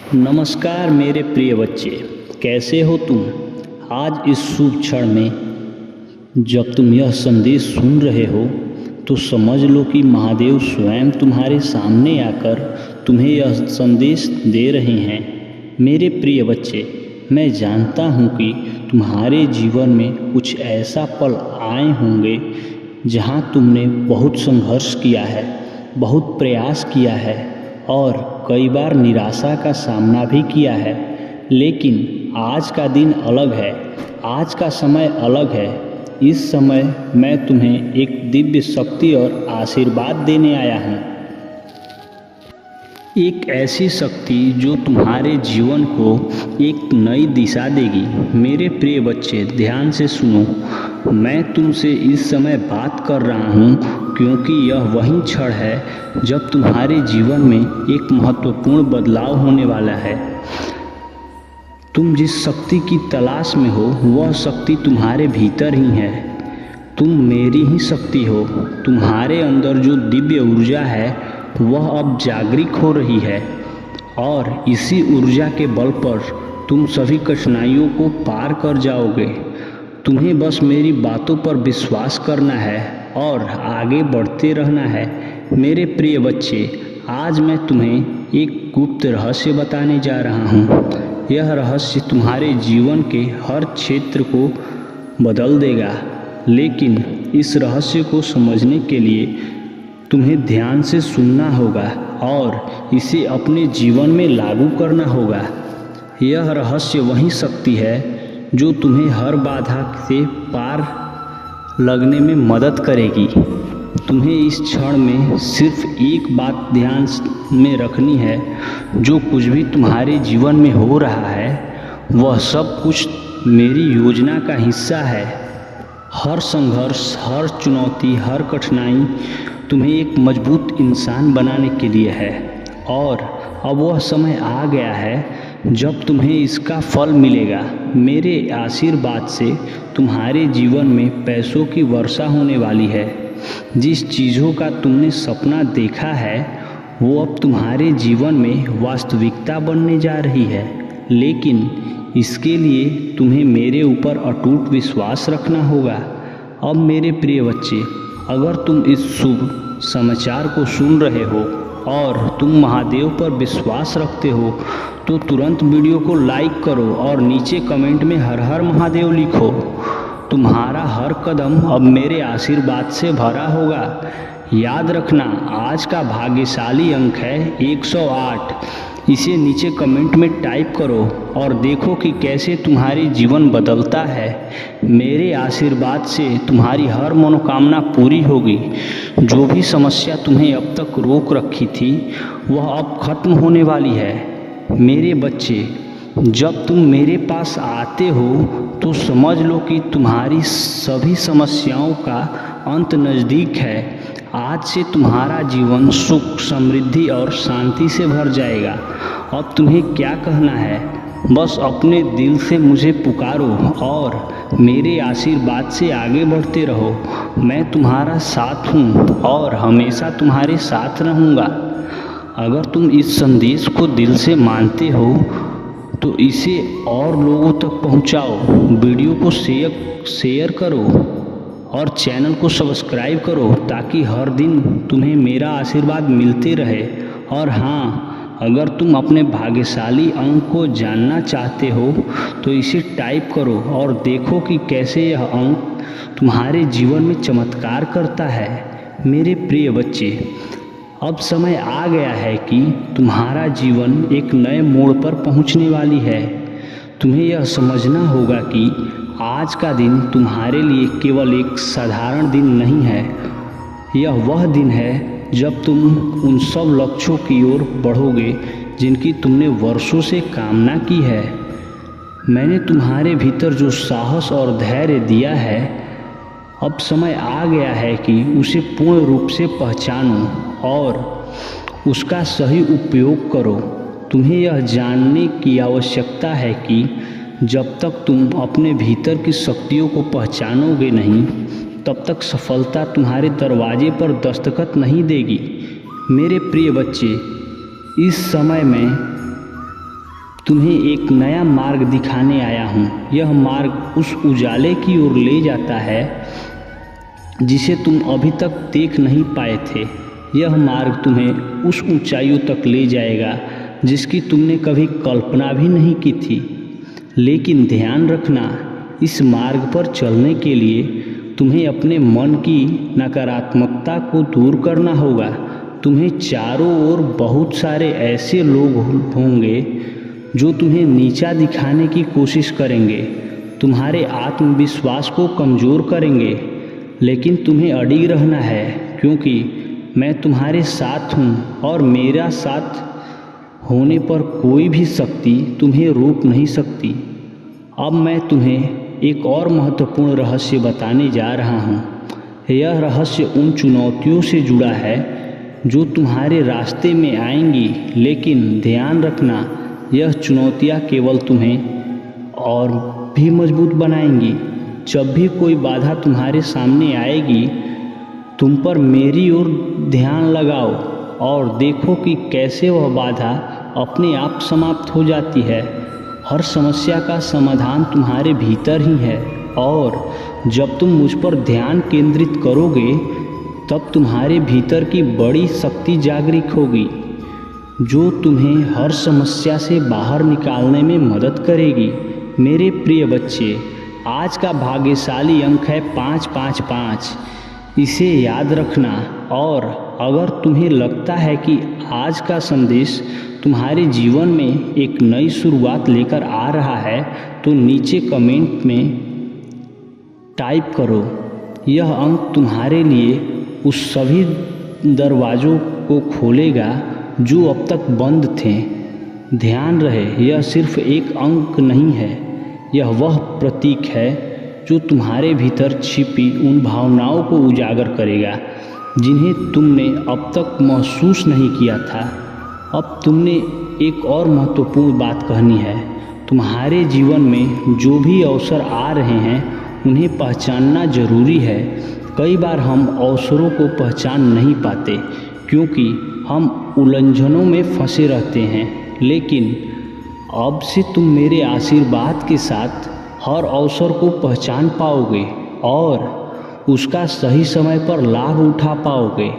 नमस्कार मेरे प्रिय बच्चे, कैसे हो तुम। आज इस शुभ क्षण में जब तुम यह संदेश सुन रहे हो तो समझ लो कि महादेव स्वयं तुम्हारे सामने आकर तुम्हें यह संदेश दे रहे हैं। मेरे प्रिय बच्चे, मैं जानता हूँ कि तुम्हारे जीवन में कुछ ऐसा पल आए होंगे जहाँ तुमने बहुत संघर्ष किया है, बहुत प्रयास किया है और कई बार निराशा का सामना भी किया है। लेकिन आज का दिन अलग है, आज का समय अलग है। इस समय मैं तुम्हें एक दिव्य शक्ति और आशीर्वाद देने आया हूँ। एक ऐसी शक्ति जो तुम्हारे जीवन को एक नई दिशा देगी। मेरे प्रिय बच्चे, ध्यान से सुनो। मैं तुमसे इस समय बात कर रहा हूँ क्योंकि यह वही क्षण है जब तुम्हारे जीवन में एक महत्वपूर्ण बदलाव होने वाला है। तुम जिस शक्ति की तलाश में हो वह शक्ति तुम्हारे भीतर ही है। तुम मेरी ही शक्ति हो। तुम्हारे अंदर जो दिव्य ऊर्जा है वह अब जागृत हो रही है और इसी ऊर्जा के बल पर तुम सभी कठिनाइयों को पार कर जाओगे। तुम्हें बस मेरी बातों पर विश्वास करना है और आगे बढ़ते रहना है। मेरे प्रिय बच्चे, आज मैं तुम्हें एक गुप्त रहस्य बताने जा रहा हूँ। यह रहस्य तुम्हारे जीवन के हर क्षेत्र को बदल देगा। लेकिन इस रहस्य को समझने के लिए तुम्हें ध्यान से सुनना होगा और इसे अपने जीवन में लागू करना होगा। यह रहस्य वही शक्ति है जो तुम्हें हर बाधा से पार लगने में मदद करेगी। तुम्हें इस क्षण में सिर्फ एक बात ध्यान में रखनी है। जो कुछ भी तुम्हारे जीवन में हो रहा है वह सब कुछ मेरी योजना का हिस्सा है। हर संघर्ष, हर चुनौती, हर कठिनाई तुम्हें एक मजबूत इंसान बनाने के लिए है और अब वह समय आ गया है जब तुम्हें इसका फल मिलेगा। मेरे आशीर्वाद से तुम्हारे जीवन में पैसों की वर्षा होने वाली है। जिस चीज़ों का तुमने सपना देखा है वो अब तुम्हारे जीवन में वास्तविकता बनने जा रही है। लेकिन इसके लिए तुम्हें मेरे ऊपर अटूट विश्वास रखना होगा। अब मेरे प्रिय बच्चे, अगर तुम इस शुभ समाचार को सुन रहे हो और तुम महादेव पर विश्वास रखते हो तो तुरंत वीडियो को लाइक करो और नीचे कमेंट में हर हर महादेव लिखो। तुम्हारा हर कदम अब मेरे आशीर्वाद से भरा होगा। याद रखना, आज का भाग्यशाली अंक है 108। इसे नीचे कमेंट में टाइप करो और देखो कि कैसे तुम्हारी जीवन बदलता है। मेरे आशीर्वाद से तुम्हारी हर मनोकामना पूरी होगी। जो भी समस्या तुम्हें अब तक रोक रखी थी वह अब खत्म होने वाली है। मेरे बच्चे, जब तुम मेरे पास आते हो तो समझ लो कि तुम्हारी सभी समस्याओं का अंत नज़दीक है। आज से तुम्हारा जीवन सुख, समृद्धि और शांति से भर जाएगा। अब तुम्हें क्या कहना है, बस अपने दिल से मुझे पुकारो और मेरे आशीर्वाद से आगे बढ़ते रहो। मैं तुम्हारा साथ हूँ और हमेशा तुम्हारे साथ रहूँगा। अगर तुम इस संदेश को दिल से मानते हो तो इसे और लोगों तक पहुँचाओ। वीडियो को शेयर करो और चैनल को सब्सक्राइब करो ताकि हर दिन तुम्हें मेरा आशीर्वाद मिलते रहे। और हाँ, अगर तुम अपने भाग्यशाली अंक को जानना चाहते हो तो इसे टाइप करो और देखो कि कैसे यह अंक तुम्हारे जीवन में चमत्कार करता है। मेरे प्रिय बच्चे, अब समय आ गया है कि तुम्हारा जीवन एक नए मोड़ पर पहुंचने वाली है। तुम्हें यह समझना होगा कि आज का दिन तुम्हारे लिए केवल एक साधारण दिन नहीं है। यह वह दिन है जब तुम उन सब लक्ष्यों की ओर बढ़ोगे जिनकी तुमने वर्षों से कामना की है। मैंने तुम्हारे भीतर जो साहस और धैर्य दिया है, अब समय आ गया है कि उसे पूर्ण रूप से पहचानो और उसका सही उपयोग करो। तुम्हें यह जानने की आवश्यकता है कि जब तक तुम अपने भीतर की शक्तियों को पहचानोगे नहीं तब तक सफलता तुम्हारे दरवाजे पर दस्तखत नहीं देगी। मेरे प्रिय बच्चे, इस समय में तुम्हें एक नया मार्ग दिखाने आया हूँ। यह मार्ग उस उजाले की ओर ले जाता है जिसे तुम अभी तक देख नहीं पाए थे। यह मार्ग तुम्हें उस ऊंचाइयों तक ले जाएगा जिसकी तुमने कभी कल्पना भी नहीं की थी। लेकिन ध्यान रखना, इस मार्ग पर चलने के लिए तुम्हें अपने मन की नकारात्मकता को दूर करना होगा। तुम्हें चारों ओर बहुत सारे ऐसे लोग होंगे जो तुम्हें नीचा दिखाने की कोशिश करेंगे, तुम्हारे आत्मविश्वास को कमज़ोर करेंगे। लेकिन तुम्हें अडिग रहना है, क्योंकि मैं तुम्हारे साथ हूँ और मेरा साथ होने पर कोई भी शक्ति तुम्हें रोक नहीं सकती। अब मैं तुम्हें एक और महत्वपूर्ण रहस्य बताने जा रहा हूँ। यह रहस्य उन चुनौतियों से जुड़ा है जो तुम्हारे रास्ते में आएंगी, लेकिन ध्यान रखना, यह चुनौतियाँ केवल तुम्हें और भी मजबूत बनाएंगी। जब भी कोई बाधा तुम्हारे सामने आएगी, तुम पर मेरी ओर ध्यान लगाओ और देखो कि कैसे वह बाधा अपने आप समाप्त हो जाती है। हर समस्या का समाधान तुम्हारे भीतर ही है, और जब तुम मुझ पर ध्यान केंद्रित करोगे तब तुम्हारे भीतर की बड़ी शक्ति जागृत होगी जो तुम्हें हर समस्या से बाहर निकालने में मदद करेगी। मेरे प्रिय बच्चे, आज का भाग्यशाली अंक है 555। इसे याद रखना, और अगर तुम्हें लगता है कि आज का संदेश तुम्हारे जीवन में एक नई शुरुआत लेकर आ रहा है, तो नीचे कमेंट में टाइप करो। यह अंक तुम्हारे लिए उस सभी दरवाज़ों को खोलेगा जो अब तक बंद थे। ध्यान रहे, यह सिर्फ एक अंक नहीं है, यह वह प्रतीक है जो तुम्हारे भीतर छिपी उन भावनाओं को उजागर करेगा जिन्हें तुमने अब तक महसूस नहीं किया था। अब तुमने एक और महत्वपूर्ण बात कहनी है। तुम्हारे जीवन में जो भी अवसर आ रहे हैं उन्हें पहचानना जरूरी है। कई बार हम अवसरों को पहचान नहीं पाते क्योंकि हम उलझनों में फंसे रहते हैं, लेकिन अब से तुम मेरे आशीर्वाद के साथ हर अवसर को पहचान पाओगे और उसका सही समय पर लाभ उठा पाओगे।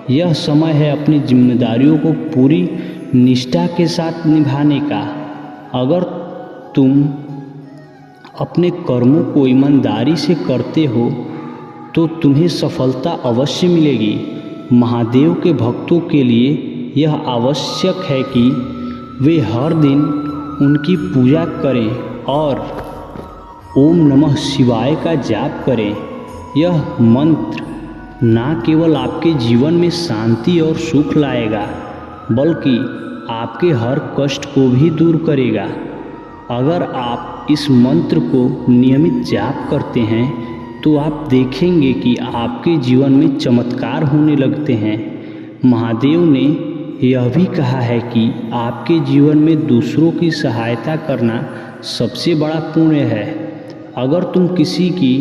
यह समय है अपनी जिम्मेदारियों को पूरी निष्ठा के साथ निभाने का। अगर तुम अपने कर्मों को ईमानदारी से करते हो तो तुम्हें सफलता अवश्य मिलेगी। महादेव के भक्तों के लिए यह आवश्यक है कि वे हर दिन उनकी पूजा करें और ओम नमः शिवाय का जाप करें। यह मंत्र न केवल आपके जीवन में शांति और सुख लाएगा, बल्कि आपके हर कष्ट को भी दूर करेगा। अगर आप इस मंत्र को नियमित जाप करते हैं तो आप देखेंगे कि आपके जीवन में चमत्कार होने लगते हैं। महादेव ने यह भी कहा है कि आपके जीवन में दूसरों की सहायता करना सबसे बड़ा पुण्य है। अगर तुम किसी की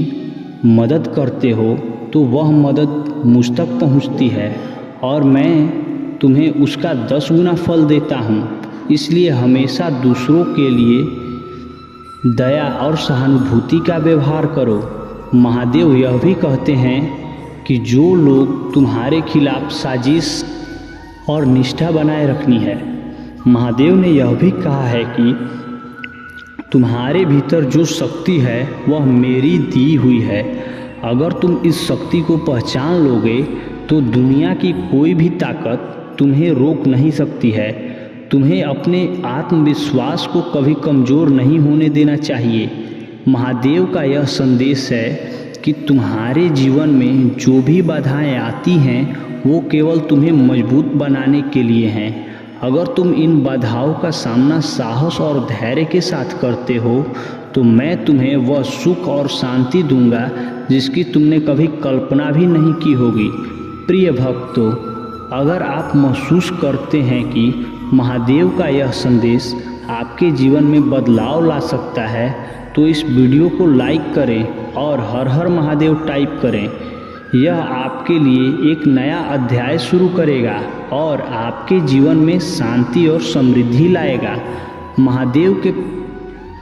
मदद करते हो तो वह मदद मुझ तक पहुंचती है और मैं तुम्हें उसका 10 गुना फल देता हूं। इसलिए हमेशा दूसरों के लिए दया और सहानुभूति का व्यवहार करो। महादेव यह भी कहते हैं कि जो लोग तुम्हारे खिलाफ साजिश और निष्ठा बनाए रखनी है। महादेव ने यह भी कहा है कि तुम्हारे भीतर जो शक्ति है वह मेरी दी हुई है। अगर तुम इस शक्ति को पहचान लोगे तो दुनिया की कोई भी ताकत तुम्हें रोक नहीं सकती है। तुम्हें अपने आत्मविश्वास को कभी कमज़ोर नहीं होने देना चाहिए। महादेव का यह संदेश है कि तुम्हारे जीवन में जो भी बाधाएं आती हैं वो केवल तुम्हें मजबूत बनाने के लिए हैं। अगर तुम इन बाधाओं का सामना साहस और धैर्य के साथ करते हो तो मैं तुम्हें वह सुख और शांति दूंगा जिसकी तुमने कभी कल्पना भी नहीं की होगी। प्रिय भक्तों, अगर आप महसूस करते हैं कि महादेव का यह संदेश आपके जीवन में बदलाव ला सकता है तो इस वीडियो को लाइक करें और हर हर महादेव टाइप करें। यह आपके लिए एक नया अध्याय शुरू करेगा और आपके जीवन में शांति और समृद्धि लाएगा। महादेव के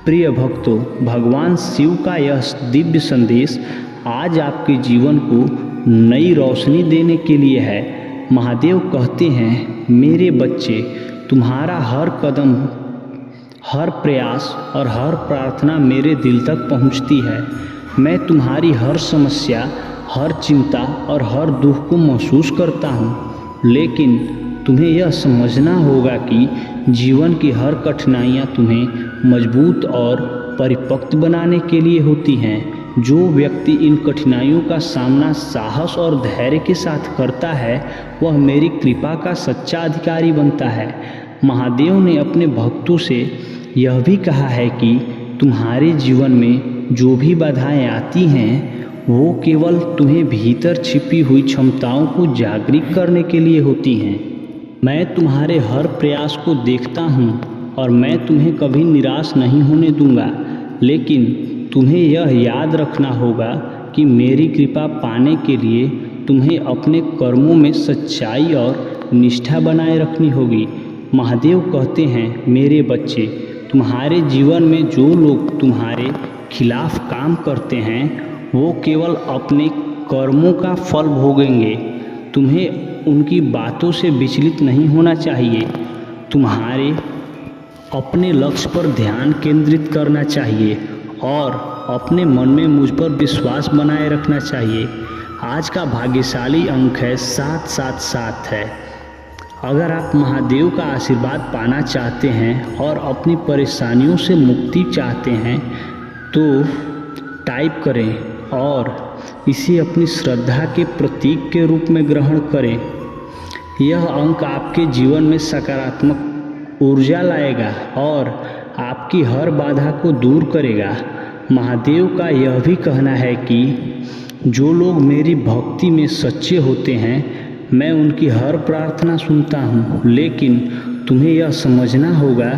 प्रिय भक्तों, भगवान शिव का यह दिव्य संदेश आज आपके जीवन को नई रोशनी देने के लिए है। महादेव कहते हैं, मेरे बच्चे, तुम्हारा हर कदम, हर प्रयास और हर प्रार्थना मेरे दिल तक पहुंचती है। मैं तुम्हारी हर समस्या, हर चिंता और हर दुख को महसूस करता हूँ, लेकिन तुम्हें यह समझना होगा कि जीवन की हर कठिनाइयाँ तुम्हें मजबूत और परिपक्व बनाने के लिए होती हैं। जो व्यक्ति इन कठिनाइयों का सामना साहस और धैर्य के साथ करता है, वह मेरी कृपा का सच्चा अधिकारी बनता है। महादेव ने अपने भक्तों से यह भी कहा है कि तुम्हारे जीवन में जो भी बाधाएं आती हैं, वो केवल तुम्हें भीतर छिपी हुई क्षमताओं को जागृत करने के लिए होती हैं। मैं तुम्हारे हर प्रयास को देखता हूँ और मैं तुम्हें कभी निराश नहीं होने दूंगा, लेकिन तुम्हें यह याद रखना होगा कि मेरी कृपा पाने के लिए तुम्हें अपने कर्मों में सच्चाई और निष्ठा बनाए रखनी होगी। महादेव कहते हैं, मेरे बच्चे, तुम्हारे जीवन में जो लोग तुम्हारे खिलाफ काम करते हैं, वो केवल अपने कर्मों का फल भोगेंगे। तुम्हें उनकी बातों से विचलित नहीं होना चाहिए। तुम्हारे अपने लक्ष्य पर ध्यान केंद्रित करना चाहिए और अपने मन में मुझ पर विश्वास बनाए रखना चाहिए। आज का भाग्यशाली अंक है 777 है। अगर आप महादेव का आशीर्वाद पाना चाहते हैं और अपनी परेशानियों से मुक्ति चाहते हैं, तो टाइप करें और इसे अपनी श्रद्धा के प्रतीक के रूप में ग्रहण करें। यह अंक आपके जीवन में सकारात्मक ऊर्जा लाएगा और आपकी हर बाधा को दूर करेगा। महादेव का यह भी कहना है कि जो लोग मेरी भक्ति में सच्चे होते हैं, मैं उनकी हर प्रार्थना सुनता हूँ, लेकिन तुम्हें यह समझना होगा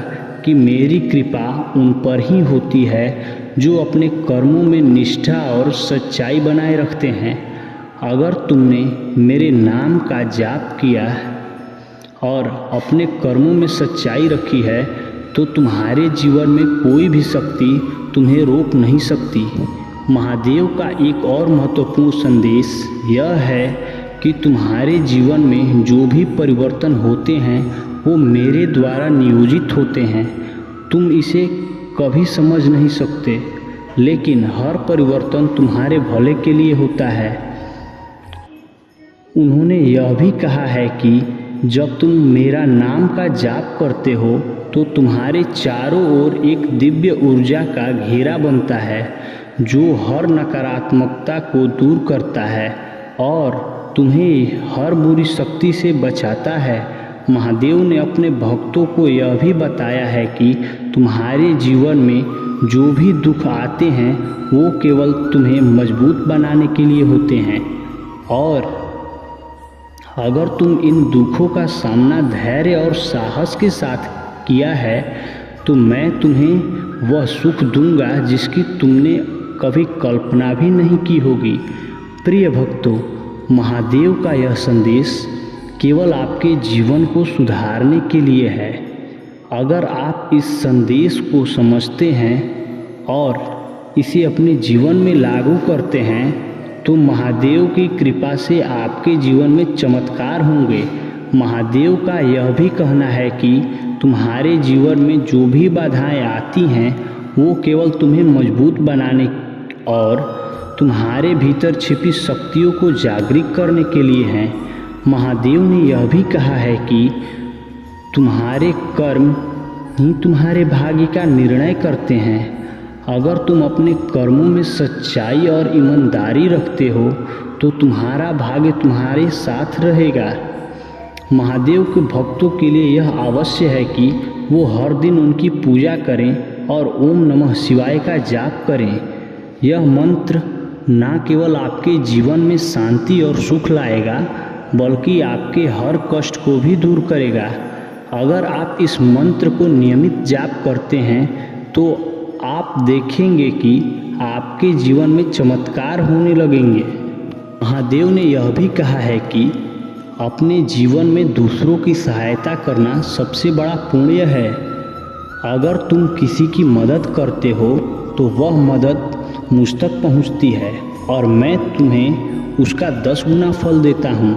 कि मेरी कृपा उन पर ही होती है जो अपने कर्मों में निष्ठा और सच्चाई बनाए रखते हैं। अगर तुमने मेरे नाम का जाप किया और अपने कर्मों में सच्चाई रखी है, तो तुम्हारे जीवन में कोई भी शक्ति तुम्हें रोक नहीं सकती। महादेव का एक और महत्वपूर्ण संदेश यह है कि तुम्हारे जीवन में जो भी परिवर्तन होते हैं, वो मेरे द्वारा नियोजित होते हैं। तुम इसे कभी समझ नहीं सकते, लेकिन हर परिवर्तन तुम्हारे भले के लिए होता है। उन्होंने यह भी कहा है कि जब तुम मेरा नाम का जाप करते हो, तो तुम्हारे चारों ओर एक दिव्य ऊर्जा का घेरा बनता है, जो हर नकारात्मकता को दूर करता है और तुम्हें हर बुरी शक्ति से बचाता है। महादेव ने अपने भक्तों को यह भी बताया है कि तुम्हारे जीवन में जो भी दुख आते हैं, वो केवल तुम्हें मजबूत बनाने के लिए होते हैं, और अगर तुम इन दुखों का सामना धैर्य और साहस के साथ किया है, तो मैं तुम्हें वह सुख दूंगा जिसकी तुमने कभी कल्पना भी नहीं की होगी। प्रिय भक्तों, महादेव का यह संदेश केवल आपके जीवन को सुधारने के लिए है। अगर आप इस संदेश को समझते हैं और इसे अपने जीवन में लागू करते हैं, तो महादेव की कृपा से आपके जीवन में चमत्कार होंगे। महादेव का यह भी कहना है कि तुम्हारे जीवन में जो भी बाधाएं आती हैं, वो केवल तुम्हें मजबूत बनाने और तुम्हारे भीतर छिपी शक्तियों को जागृत करने के लिए हैं। महादेव ने यह भी कहा है कि तुम्हारे कर्म ही तुम्हारे भाग्य का निर्णय करते हैं। अगर तुम अपने कर्मों में सच्चाई और ईमानदारी रखते हो, तो तुम्हारा भाग्य तुम्हारे साथ रहेगा। महादेव के भक्तों के लिए यह आवश्यक है कि वो हर दिन उनकी पूजा करें और ओम नमः शिवाय का जाप करें। यह मंत्र न केवल आपके जीवन में शांति और सुख लाएगा, बल्कि आपके हर कष्ट को भी दूर करेगा। अगर आप इस मंत्र को नियमित जाप करते हैं, तो आप देखेंगे कि आपके जीवन में चमत्कार होने लगेंगे। महादेव ने यह भी कहा है कि अपने जीवन में दूसरों की सहायता करना सबसे बड़ा पुण्य है। अगर तुम किसी की मदद करते हो तो वह मदद मुझ तक पहुंचती है और मैं तुम्हें उसका 10 गुना फल देता हूँ।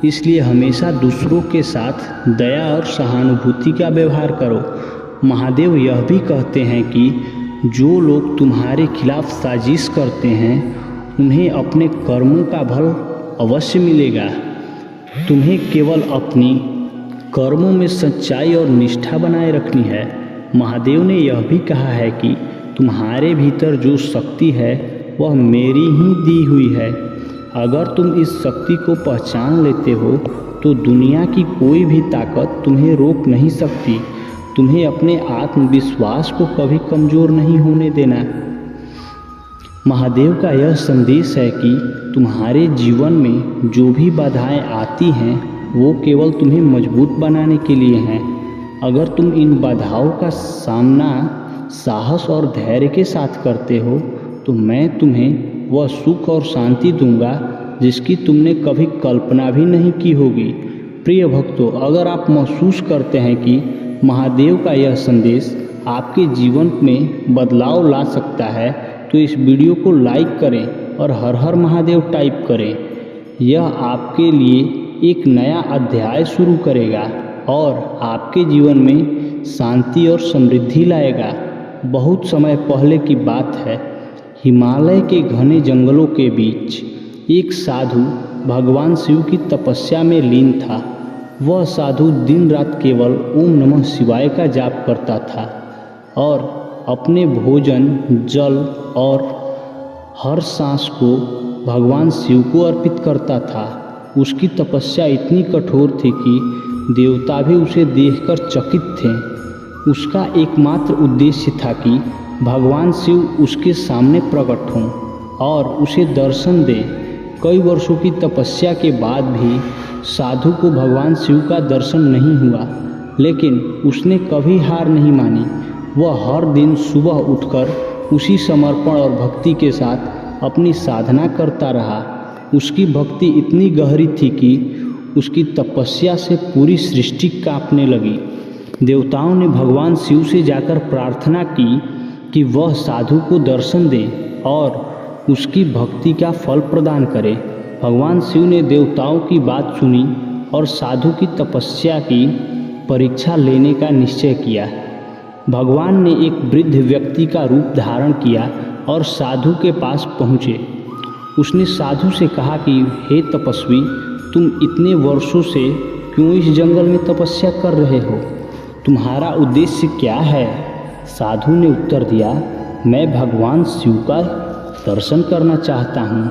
इसलिए हमेशा दूसरों के साथ दया और सहानुभूति का व्यवहार करो। महादेव यह भी कहते हैं कि जो लोग तुम्हारे खिलाफ साजिश करते हैं उन्हें अपने कर्मों का फल अवश्य मिलेगा। तुम्हें केवल अपनी कर्मों में सच्चाई और निष्ठा बनाए रखनी है। महादेव ने यह भी कहा है कि तुम्हारे भीतर जो शक्ति है वह मेरी ही दी हुई है। अगर तुम इस शक्ति को पहचान लेते हो तो दुनिया की कोई भी ताकत तुम्हें रोक नहीं सकती। तुम्हें अपने आत्मविश्वास को कभी कमज़ोर नहीं होने देना। महादेव का यह संदेश है कि तुम्हारे जीवन में जो भी बाधाएं आती हैं वो केवल तुम्हें मजबूत बनाने के लिए हैं। अगर तुम इन बाधाओं का सामना साहस और धैर्य के साथ करते हो तो मैं तुम्हें वह सुख और शांति दूंगा जिसकी तुमने कभी कल्पना भी नहीं की होगी। प्रिय भक्तों, अगर आप महसूस करते हैं कि महादेव का यह संदेश आपके जीवन में बदलाव ला सकता है तो इस वीडियो को लाइक करें और हर हर महादेव टाइप करें। यह आपके लिए एक नया अध्याय शुरू करेगा और आपके जीवन में शांति और समृद्धि लाएगा। बहुत समय पहले की बात है, हिमालय के घने जंगलों के बीच एक साधु भगवान शिव की तपस्या में लीन था। वह साधु दिन रात केवल ओम नमः शिवाय का जाप करता था और अपने भोजन, जल और हर सांस को भगवान शिव को अर्पित करता था। उसकी तपस्या इतनी कठोर थी कि देवता भी उसे देखकर चकित थे। उसका एकमात्र उद्देश्य था कि भगवान शिव उसके सामने प्रकट हों और उसे दर्शन दें। कई वर्षों की तपस्या के बाद भी साधु को भगवान शिव का दर्शन नहीं हुआ, लेकिन उसने कभी हार नहीं मानी। वह हर दिन सुबह उठकर उसी समर्पण और भक्ति के साथ अपनी साधना करता रहा। उसकी भक्ति इतनी गहरी थी कि उसकी तपस्या से पूरी सृष्टि कांपने लगी। देवताओं ने भगवान शिव से जाकर प्रार्थना की कि वह साधु को दर्शन दे और उसकी भक्ति का फल प्रदान करे। भगवान शिव ने देवताओं की बात सुनी और साधु की तपस्या की परीक्षा लेने का निश्चय किया। भगवान ने एक वृद्ध व्यक्ति का रूप धारण किया और साधु के पास पहुँचे। उसने साधु से कहा कि हे तपस्वी, तुम इतने वर्षों से क्यों इस जंगल में तपस्या कर रहे हो? तुम्हारा उद्देश्य क्या है? साधु ने उत्तर दिया, मैं भगवान शिव का दर्शन करना चाहता हूँ।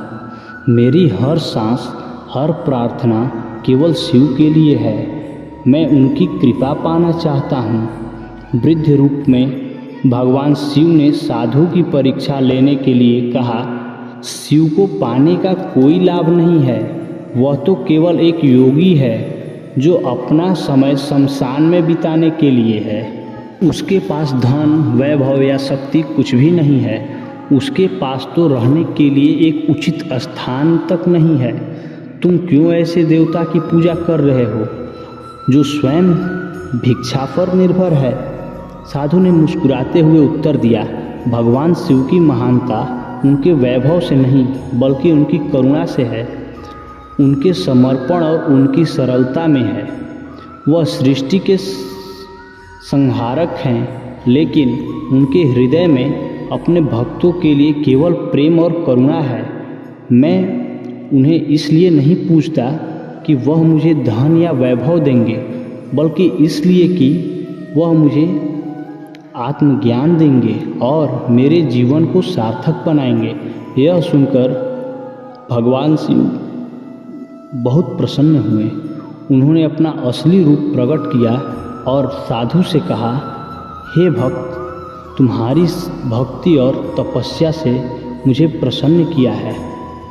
मेरी हर सांस, हर प्रार्थना केवल शिव के लिए है। मैं उनकी कृपा पाना चाहता हूँ। वृद्ध रूप में भगवान शिव ने साधु की परीक्षा लेने के लिए कहा, शिव को पाने का कोई लाभ नहीं है। वह तो केवल एक योगी है जो अपना समय शमशान में बिताने के लिए है। उसके पास धन, वैभव या शक्ति कुछ भी नहीं है। उसके पास तो रहने के लिए एक उचित स्थान तक नहीं है। तुम क्यों ऐसे देवता की पूजा कर रहे हो जो स्वयं भिक्षा पर निर्भर है? साधु ने मुस्कुराते हुए उत्तर दिया, भगवान शिव की महानता उनके वैभव से नहीं बल्कि उनकी करुणा से है, उनके समर्पण और उनकी सरलता में है। वह सृष्टि के संहारक हैं, लेकिन उनके हृदय में अपने भक्तों के लिए केवल प्रेम और करुणा है। मैं उन्हें इसलिए नहीं पूछता कि वह मुझे धन या वैभव देंगे, बल्कि इसलिए कि वह मुझे आत्मज्ञान देंगे और मेरे जीवन को सार्थक बनाएंगे। यह सुनकर भगवान शिव बहुत प्रसन्न हुए। उन्होंने अपना असली रूप प्रकट किया और साधु से कहा, हे भक्त, तुम्हारी भक्ति और तपस्या से मुझे प्रसन्न किया है।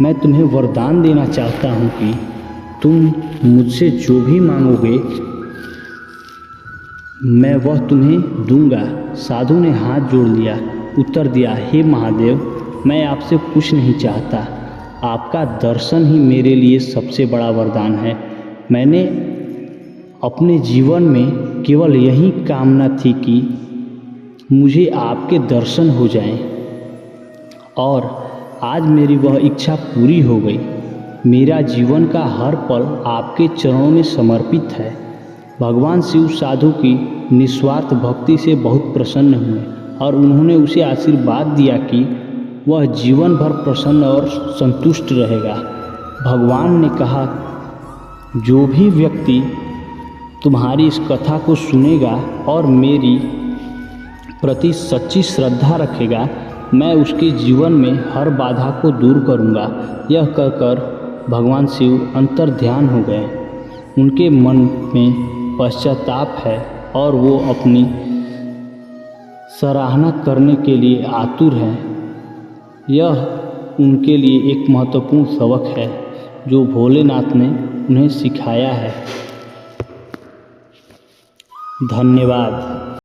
मैं तुम्हें वरदान देना चाहता हूँ कि तुम मुझसे जो भी मांगोगे मैं वह तुम्हें दूंगा। साधु ने हाथ जोड़ लिया, उत्तर दिया, हे महादेव, मैं आपसे कुछ नहीं चाहता। आपका दर्शन ही मेरे लिए सबसे बड़ा वरदान है। मैंने अपने जीवन में केवल यही कामना थी कि मुझे आपके दर्शन हो जाएं। और आज मेरी वह इच्छा पूरी हो गई। मेरा जीवन का हर पल आपके चरणों में समर्पित है। भगवान शिव साधु की निस्वार्थ भक्ति से बहुत प्रसन्न हुए और उन्होंने उसे आशीर्वाद दिया कि वह जीवन भर प्रसन्न और संतुष्ट रहेगा। भगवान ने कहा, जो भी व्यक्ति तुम्हारी इस कथा को सुनेगा और मेरी प्रति सच्ची श्रद्धा रखेगा, मैं उसके जीवन में हर बाधा को दूर करूंगा। यह कहकर भगवान शिव अंतर्ध्यान हो गए। उनके मन में पश्चाताप है और वो अपनी सराहना करने के लिए आतुर हैं। यह उनके लिए एक महत्वपूर्ण सबक है जो भोलेनाथ ने उन्हें सिखाया है। धन्यवाद।